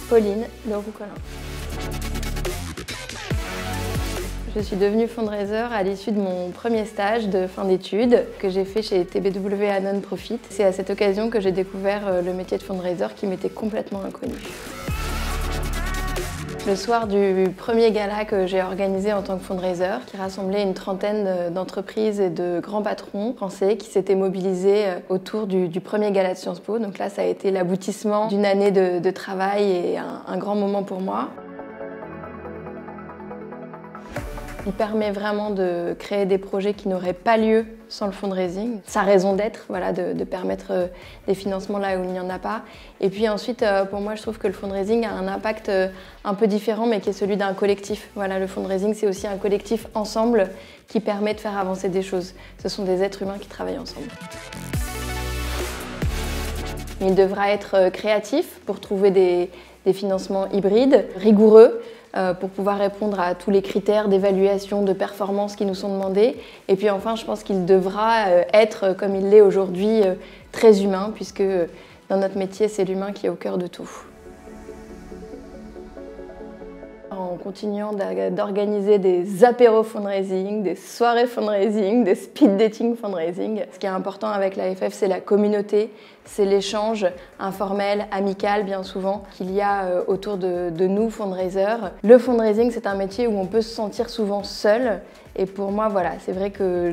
Pauline de Roucollin. Je suis devenue fundraiser à l'issue de mon premier stage de fin d'études que j'ai fait chez TBW à Non-Profit. C'est à cette occasion que j'ai découvert le métier de fundraiser qui m'était complètement inconnu. Le soir du premier gala que j'ai organisé en tant que fundraiser, qui rassemblait une trentaine d'entreprises et de grands patrons français qui s'étaient mobilisés autour du premier gala de Sciences Po. Donc là, ça a été l'aboutissement d'une année de travail et un grand moment pour moi. Il permet vraiment de créer des projets qui n'auraient pas lieu sans le fundraising. Sa raison d'être, voilà, de permettre des financements là où il n'y en a pas. Et puis ensuite, pour moi, je trouve que le fundraising a un impact un peu différent, mais qui est celui d'un collectif. Voilà, le fundraising, c'est aussi un collectif ensemble qui permet de faire avancer des choses. Ce sont des êtres humains qui travaillent ensemble. Il devra être créatif pour trouver des financements hybrides, rigoureux, pour pouvoir répondre à tous les critères d'évaluation, de performance qui nous sont demandés. Et puis enfin, je pense qu'il devra être, comme il l'est aujourd'hui, très humain, puisque dans notre métier, c'est l'humain qui est au cœur de tout. En continuant d'organiser des apéros fundraising, des soirées fundraising, des speed dating fundraising. Ce qui est important avec l'AFF, c'est la communauté, c'est l'échange informel, amical bien souvent, qu'il y a autour de nous, fundraisers. Le fundraising, c'est un métier où on peut se sentir souvent seul. Et pour moi, voilà, c'est vrai que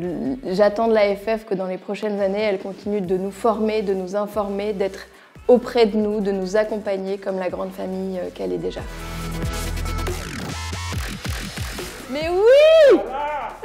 j'attends de l'AFF que dans les prochaines années, elle continue de nous former, de nous informer, d'être auprès de nous, de nous accompagner comme la grande famille qu'elle est déjà. Mais oui! Voilà.